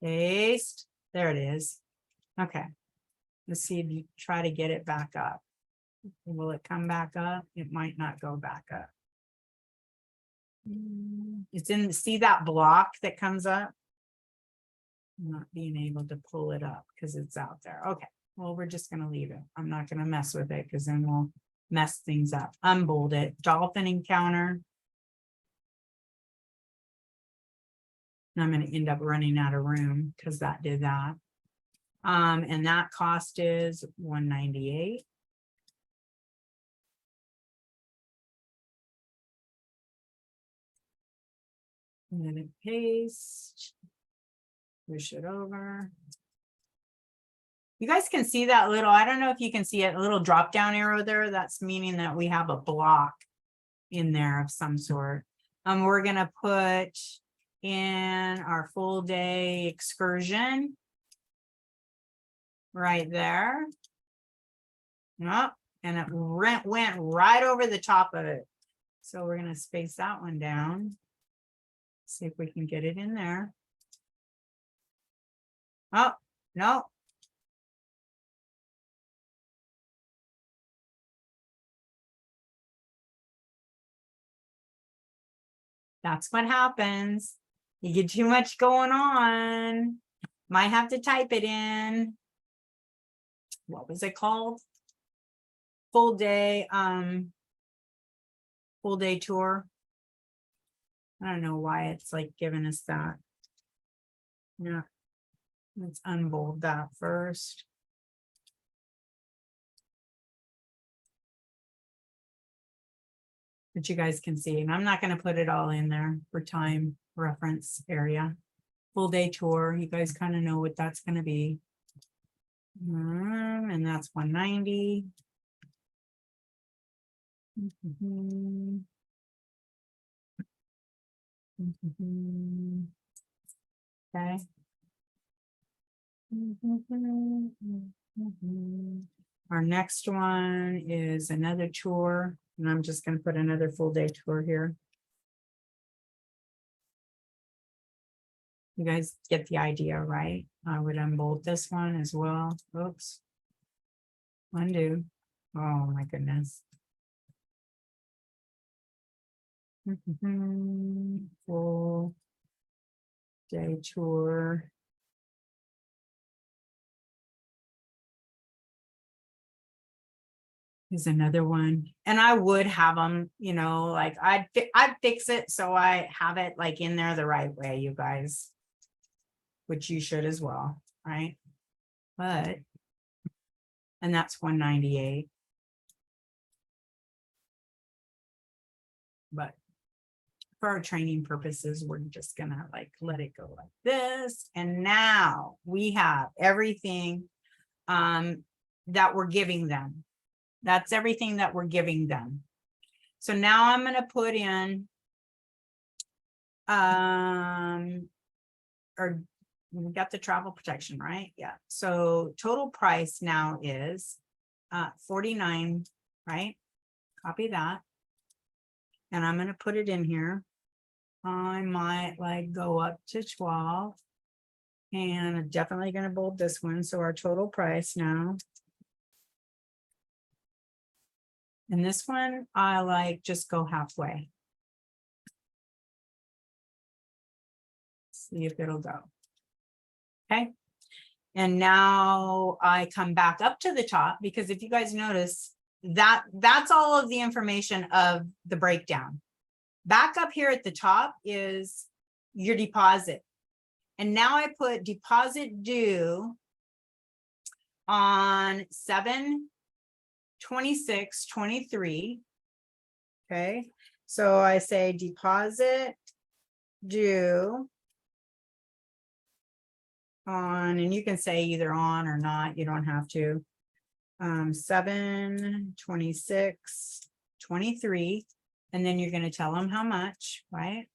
Paste. There it is. Okay. Let's see if you try to get it back up. Will it come back up? It might not go back up. It's in, see that block that comes up? I'm not being able to pull it up because it's out there. Okay. Well, we're just going to leave it. I'm not going to mess with it because then we'll mess things up. Unbold it. Dolphin encounter. And I'm going to end up running out of room because that did that. And that cost is $198. And then paste, push it over. You guys can see that little, I don't know if you can see it, a little drop down arrow there. That's meaning that we have a block in there of some sort. We're going to put in our full day excursion right there. Yep. And it went right over the top of it. So we're going to space that one down. See if we can get it in there. Oh, no. That's what happens. You get too much going on. Might have to type it in. What was it called? Full day tour. I don't know why it's like giving us that. Yeah. Let's unbold that first. But you guys can see, and I'm not going to put it all in there for time reference area. Full day tour, you guys kind of know what that's going to be. And that's 190. Okay. Our next one is another tour, and I'm just going to put another full day tour here. You guys get the idea, right? I would unbold this one as well. Oops. Undo. Oh my goodness. Full day tour. Is another one, and I would have them, you know, like I'd fix it so I have it like in there the right way, you guys, which you should as well, right? But, and that's 198. But for our training purposes, we're just gonna like let it go like this. And now we have everything that we're giving them. That's everything that we're giving them. So now I'm going to put in, or we got the travel protection, right? Yeah. So total price now is $49, right? Copy that. And I'm going to put it in here. I might like go up to 12. And I'm definitely going to bold this one. So our total price now. And this one, I like just go halfway. See if it'll go. Okay. And now I come back up to the top, because if you guys notice that's all of the information of the breakdown. Back up here at the top is your deposit. And now I put deposit due on 7/26/23. Okay, so I say deposit due on, and you can say either on or not, you don't have to. 7/26/23, and then you're going to tell them how much, right?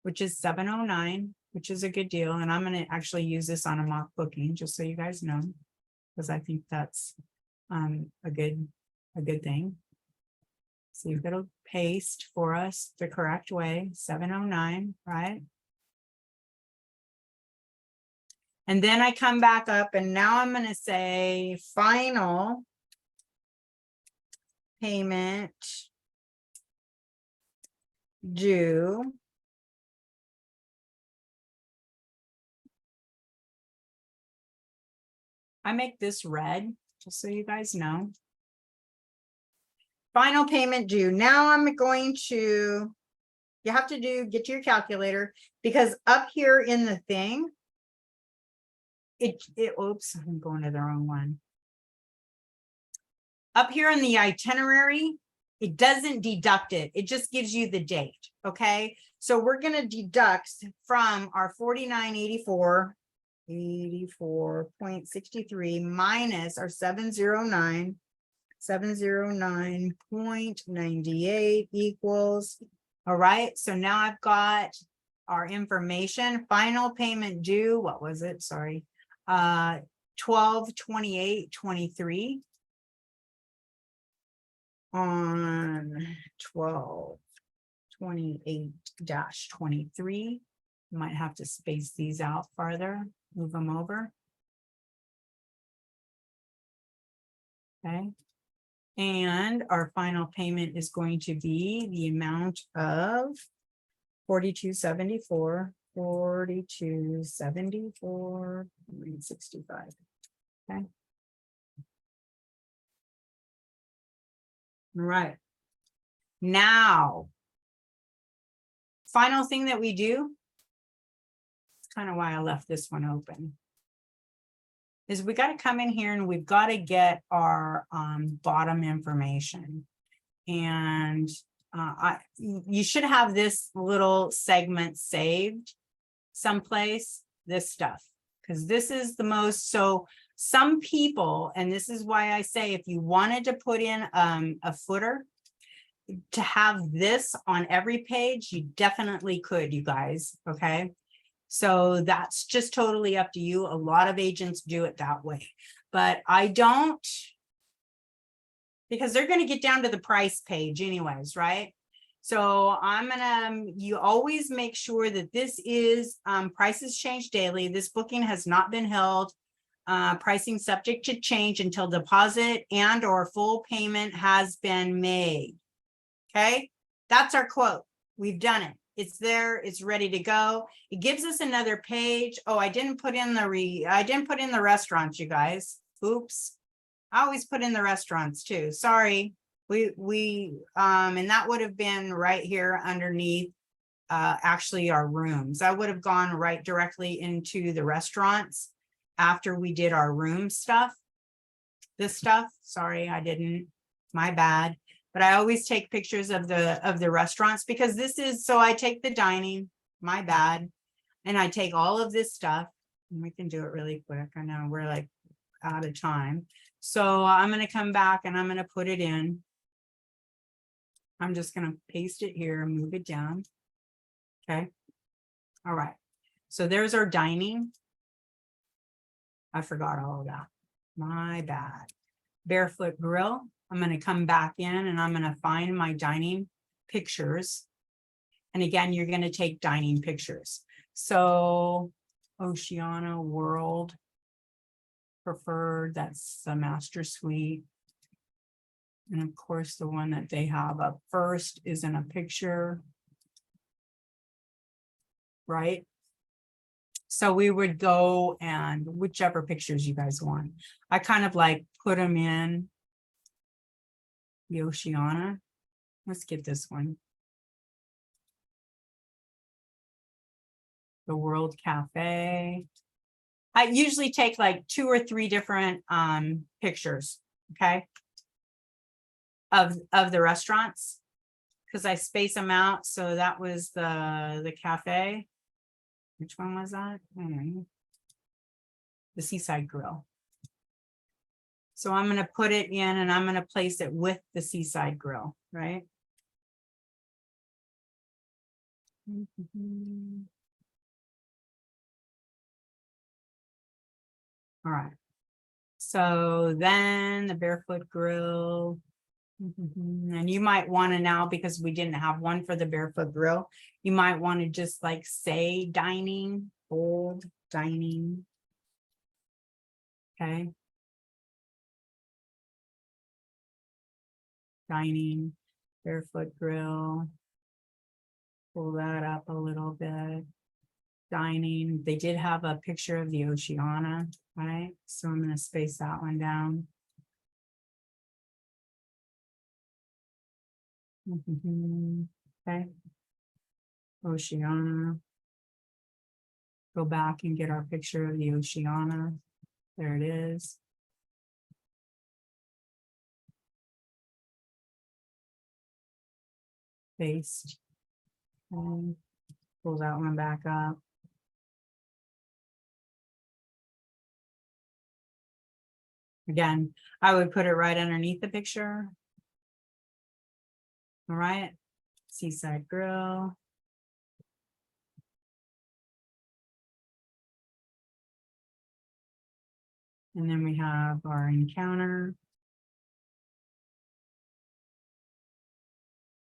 Which is 709, which is a good deal. And I'm going to actually use this on a mock booking, just so you guys know, because I think that's a good thing. So you've got to paste for us the correct way, 709, right? And then I come back up and now I'm going to say final payment due I make this red, just so you guys know. Final payment due. Now I'm going to, you have to get your calculator, because up here in the thing, oops, I'm going to the wrong one. Up here in the itinerary, it doesn't deduct it. It just gives you the date. Okay. So we're going to deduct from our 84.63 minus our 709.98 equals. All right. So now I've got our information. Final payment due. What was it? Sorry. 12/28/23 on 12/28/23. Might have to space these out farther, move them over. Okay. And our final payment is going to be the amount of $42.74, $42.74.65. Okay. All right. Now, final thing that we do, it's kind of why I left this one open, is we got to come in here and we've got to get our bottom information. And you should have this little segment saved someplace, this stuff, because this is the most. So some people, and this is why I say, if you wanted to put in a footer to have this on every page, you definitely could, you guys. Okay. So that's just totally up to you. A lot of agents do it that way, but I don't, because they're going to get down to the price page anyways, right? So you always make sure that this is prices change daily. This booking has not been held. Pricing subject to change until deposit and or full payment has been made. Okay, that's our quote. We've done it. It's there. It's ready to go. It gives us another page. Oh, I didn't put in the restaurants, you guys. Oops. I always put in the restaurants too. Sorry. And that would have been right here underneath actually our rooms. I would have gone right directly into the restaurants after we did our room stuff. This stuff, sorry, I didn't, my bad. But I always take pictures of the restaurants, because this is, so I take the dining, my bad. And I take all of this stuff, and we can do it really quick. I know we're like out of time. So I'm going to come back and I'm going to put it in. I'm just going to paste it here and move it down. Okay. All right. So there's our dining. I forgot all of that. My bad. Barefoot Grill. I'm going to come back in and I'm going to find my dining pictures. And again, you're going to take dining pictures. So Oceana World Preferred, that's the master suite. And of course, the one that they have up first is in a picture, right? So we would go and whichever pictures you guys want. I kind of like put them in the Oceana. Let's get this one. The World Cafe. I usually take like 2 or 3 different pictures, okay, of the restaurants, because I space them out. So that was the cafe. Which one was that? The Seaside Grill. So I'm going to put it in and I'm going to place it with the Seaside Grill, right? All right. So then the Barefoot Grill. And you might want to now, because we didn't have one for the Barefoot Grill, you might want to just like say dining, bold dining. Okay. Dining, Barefoot Grill. Pull that up a little bit. Dining, they did have a picture of the Oceana, right? So I'm going to space that one down. Okay. Oceana. Go back and get our picture of the Oceana. There it is. Paste. And pull that one back up. Again, I would put it right underneath the picture. All right. Seaside Grill. And then we have our encounter.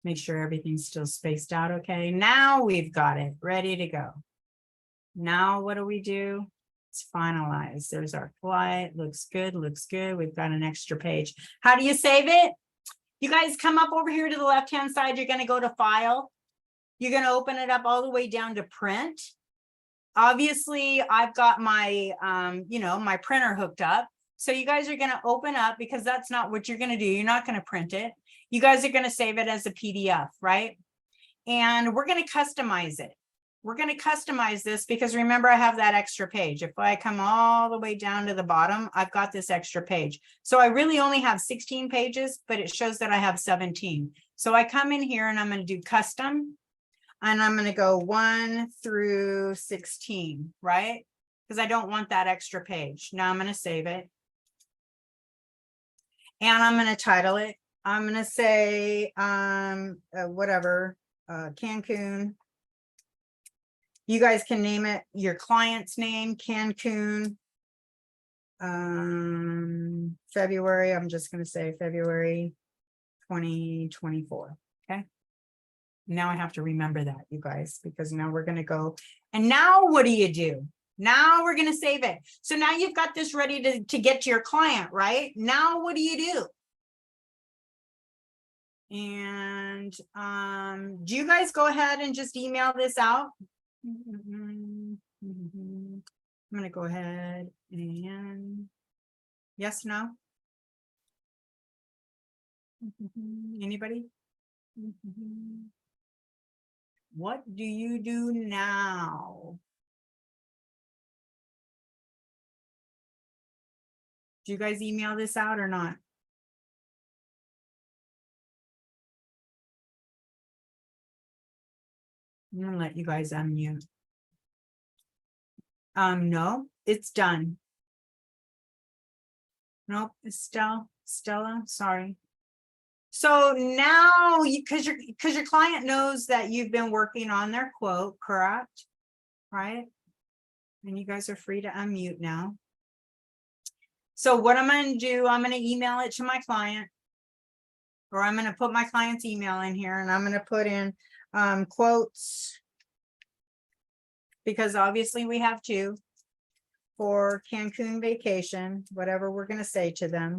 Make sure everything's still spaced out okay. Now we've got it ready to go. Now what do? It's finalized. There's our flight. Looks good, looks good. We've got an extra page. How do you save it? You guys come up over here to the left-hand side. You're going to go to File. You're going to open it up all the way down to Print. Obviously, I've got my, my printer hooked up. So you guys are going to open up, because that's not what you're going to do. You're not going to print it. You guys are going to save it as a PDF, right? And we're going to customize it. We're going to customize this because remember, I have that extra page. If I come all the way down to the bottom, I've got this extra page. So I really only have 16 pages, but it shows that I have 17. So I come in here and I'm going to do custom. And I'm going to go 1 through 16, right? Because I don't want that extra page. Now I'm going to save it. And I'm going to title it. I'm going to say, whatever, Cancun. You guys can name it your client's name, Cancun. February, I'm just going to say February 2024. Okay. Now I have to remember that, you guys, because now we're going to go. And now what do? Now we're going to save it. So now you've got this ready to get to your client, right? Now what do? And do you guys go ahead and just email this out? I'm going to go ahead and yes, no? Anybody? What do you do now? Do you guys email this out or not? I'm gonna let you guys unmute. No, it's done. Nope, it's Stella, sorry. So now because your client knows that you've been working on their quote, correct? Right? And you guys are free to unmute now. So what I'm going to do, I'm going to email it to my client, or I'm going to put my client's email in here, and I'm going to put in quotes, because obviously we have to, for Cancun vacation, whatever we're going to say to them.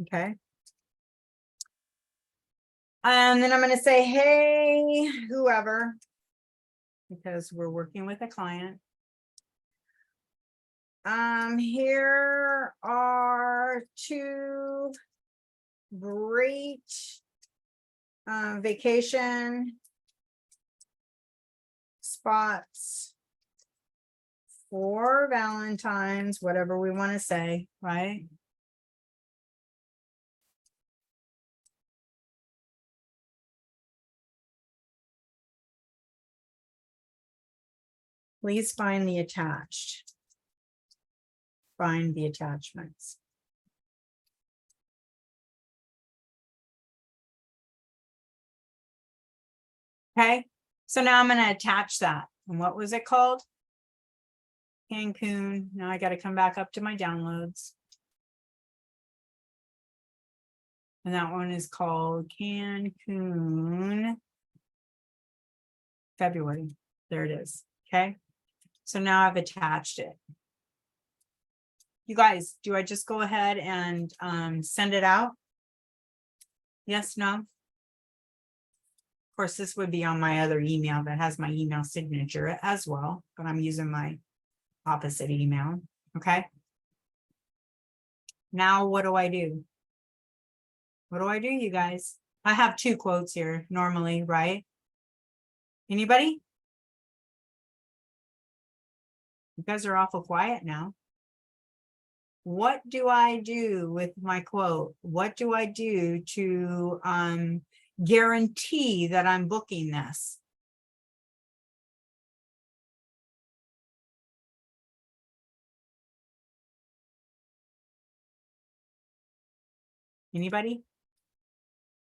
Okay. And then I'm going to say, hey, whoever, because we're working with a client. Here are 2 great vacation spots for Valentine's, whatever we want to say, right? Please find the attached. Find the attachments. Okay, so now I'm going to attach that. And what was it called? Cancun. Now I got to come back up to my downloads. And that one is called Cancun February. There it is. Okay. So now I've attached it. You guys, do I just go ahead and send it out? Yes, no? Of course, this would be on my other email that has my email signature as well, but I'm using my opposite email. Okay. Now, what do I do? What do I do, you guys? I have 2 quotes here normally, right? Anybody? You guys are awful quiet now. What do I do with my quote? What do I do to guarantee that I'm booking this? Anybody?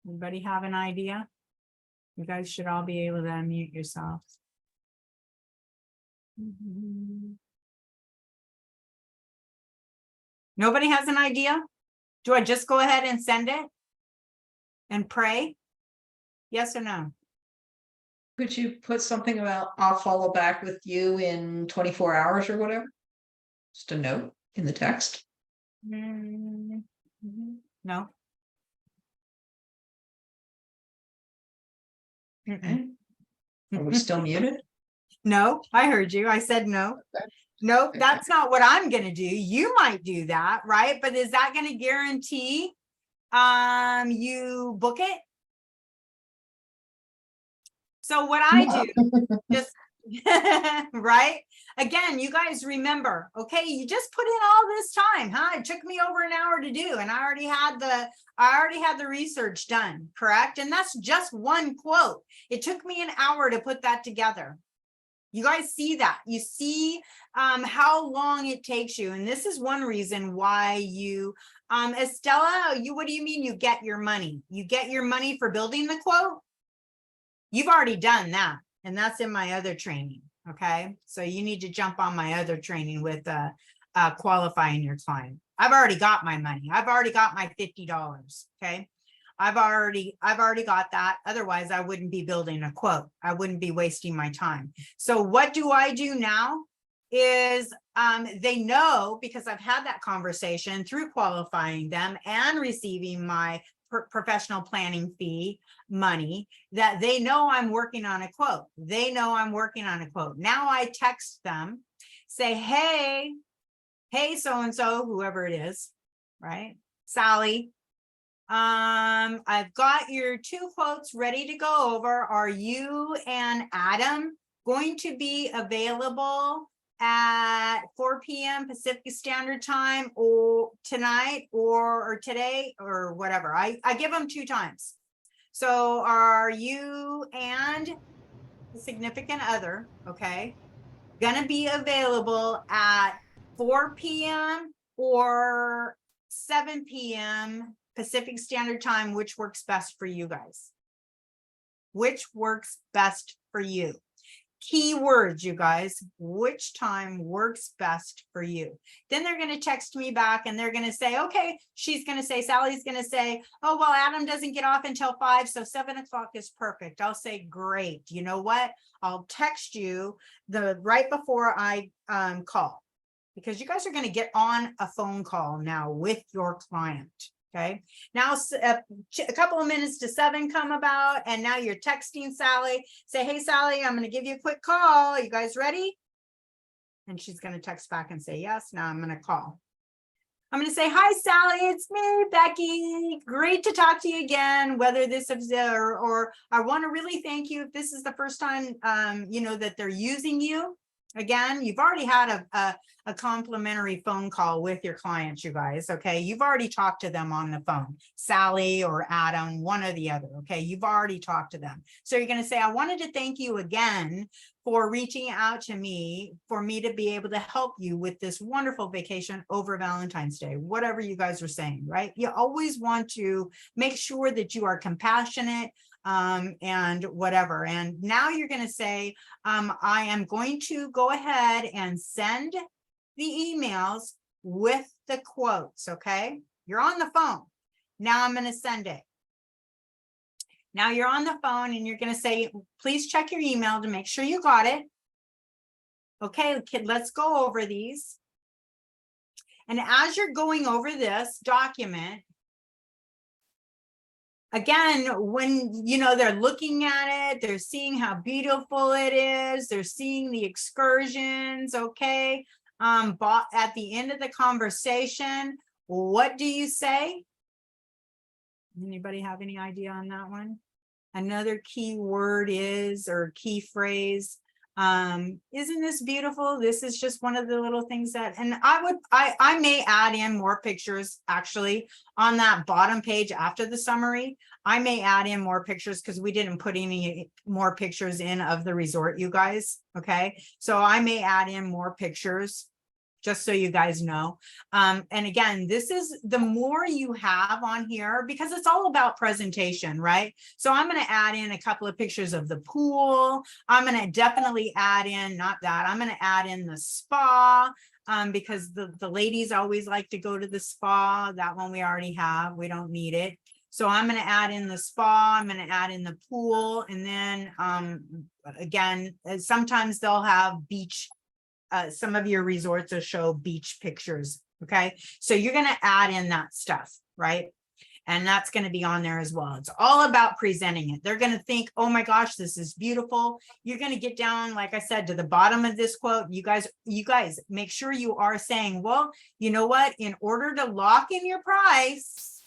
Anybody have an idea? You guys should all be able to unmute yourselves. Nobody has an idea? Do I just go ahead and send it? And pray? Yes or no? Could you put something about, I'll follow back with you in 24 hours or whatever? Just a note in the text. No. Okay. Are we still muted? No, I heard you. I said no. Nope, that's not what I'm gonna do. You might do that, right? But is that gonna guarantee you book it? So what I do, just right? Again, you guys remember, okay, you just put in all this time, huh? It took me over an hour to do, and I already had the research done, correct? And that's just one quote. It took me an hour to put that together. You guys see that? You see how long it takes you. And this is one reason why you, Estella, what do you mean you get your money? You get your money for building the quote? You've already done that. And that's in my other training. Okay. So you need to jump on my other training with qualifying your client. I've already got my money. I've already got my $50. Okay. I've already got that. Otherwise, I wouldn't be building a quote. I wouldn't be wasting my time. So what do I do now is they know, because I've had that conversation through qualifying them and receiving my professional planning fee money, that they know I'm working on a quote. They know I'm working on a quote. Now I text them, say, hey, so-and-so, whoever it is, right? Sally, I've got your 2 quotes ready to go over. Are you and Adam going to be available at 4 p.m. Pacific Standard Time or tonight or today or whatever? I give them 2 times. So are you and a significant other, okay, gonna be available at 4 p.m. or 7 p.m. Pacific Standard Time? Which works best for you guys? Which works best for you? Keywords, you guys. Which time works best for you? Then they're going to text me back and they're going to say, okay, she's going to say, Sally's going to say, oh, well, Adam doesn't get off until 5, so 7 o'clock is perfect. I'll say, great. You know what? I'll text you right before I call, because you guys are going to get on a phone call now with your client. Okay, now a couple of minutes to 7 come about, and now you're texting Sally, say, hey, Sally, I'm going to give you a quick call. You guys ready? And she's going to text back and say, yes. Now I'm going to call. I'm going to say, hi, Sally, it's me, Becky. Great to talk to you again, whether this is or I want to really thank you if this is the first time, you know, that they're using you. Again, you've already had a complimentary phone call with your clients, you guys, okay? You've already talked to them on the phone, Sally or Adam, one or the other, okay? You've already talked to them. So you're gonna say, I wanted to thank you again for reaching out to me, for me to be able to help you with this wonderful vacation over Valentine's Day, whatever you guys are saying, right? You always want to make sure that you are compassionate, and whatever. And now you're going to say, I am going to go ahead and send the emails with the quotes. Okay. You're on the phone. Now I'm going to send it. Now you're on the phone and you're going to say, please check your email to make sure you got it. Okay, let's go over these. And as you're going over this document, again, when, you know, they're looking at it, they're seeing how beautiful it is, they're seeing the excursions, okay? But at the end of the conversation, what do you say? Anybody have any idea on that one? Another key word is, or key phrase, isn't this beautiful? This is just one of the little things that, and I may add in more pictures actually on that bottom page after the summary. I may add in more pictures because we didn't put any more pictures in of the resort, you guys. Okay, so I may add in more pictures just so you guys know. And again, this is the more you have on here, because it's all about presentation, right? So I'm going to add in a couple of pictures of the pool. I'm going to definitely add in, not that, I'm going to add in the spa, because the ladies always like to go to the spa. That one we already have, we don't need it. So I'm going to add in the spa, I'm going to add in the pool, and then again, sometimes they'll have beach. Some of your resorts will show beach pictures. Okay, so you're going to add in that stuff, right? And that's going to be on there as well. It's all about presenting it. They're going to think, oh my gosh, this is beautiful. You're going to get down, like I said, to the bottom of this quote. You guys make sure you are saying, well, you know what? In order to lock in your price,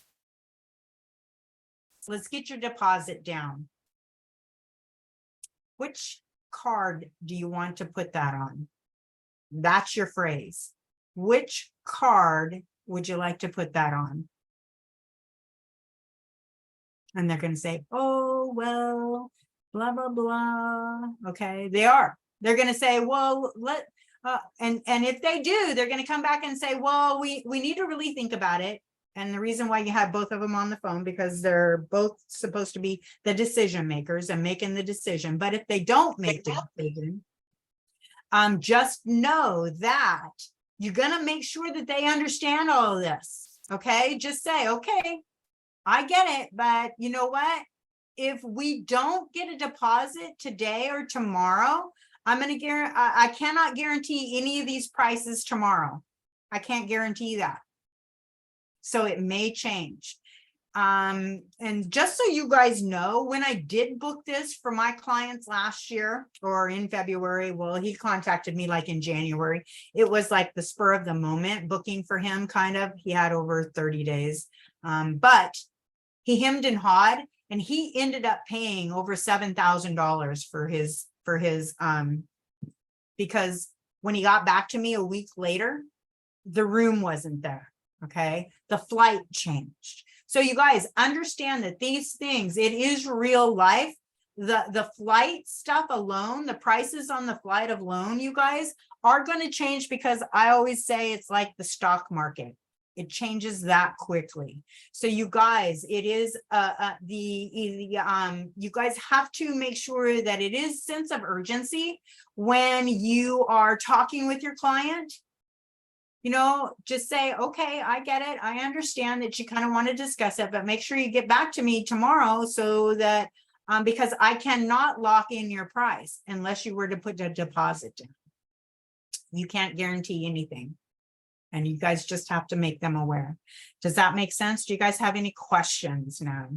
let's get your deposit down. Which card do you want to put that on? That's your phrase. Which card would you like to put that on? And they're going to say, oh, well, blah, blah, blah. Okay, they are. They're going to say, well, and if they do, they're going to come back and say, well, we need to really think about it. And the reason why you have both of them on the phone, because they're both supposed to be the decision makers and making the decision. But if they don't make the decision, just know that you're going to make sure that they understand all of this. Okay, just say, okay, I get it, but you know what? If we don't get a deposit today or tomorrow, I'm going to guarantee, I cannot guarantee any of these prices tomorrow. I can't guarantee that. So it may change. And just so you guys know, when I did book this for my clients last year or in February, well, he contacted me like in January. It was like the spur of the moment booking for him, kind of. He had over 30 days. But he hemmed and hawed, and he ended up paying over $7,000 for his because when he got back to me a week later, the room wasn't there. Okay, the flight changed. So you guys understand that these things, it is real life. The flight stuff alone, the prices on the flight alone, you guys, are going to change, because I always say it's like the stock market. It changes that quickly. So you guys, it is you guys have to make sure that it is sense of urgency when you are talking with your client. You know, just say, okay, I get it. I understand that you kind of want to discuss it, but make sure you get back to me tomorrow, so that, because I cannot lock in your price unless you were to put a deposit down. You can't guarantee anything. And you guys just have to make them aware. Does that make sense? Do you guys have any questions now?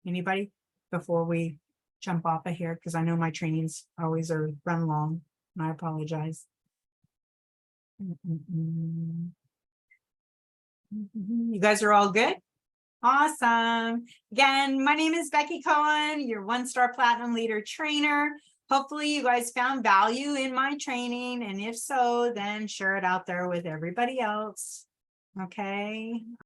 Anybody before we jump off of here? Because I know my trainings always are run long. And I apologize. You guys are all good? Awesome. Again, my name is Becky Cohen, your 1-star platinum leader trainer. hopefully you guys found value in my training, and if so, then share it out there with everybody else. Okay,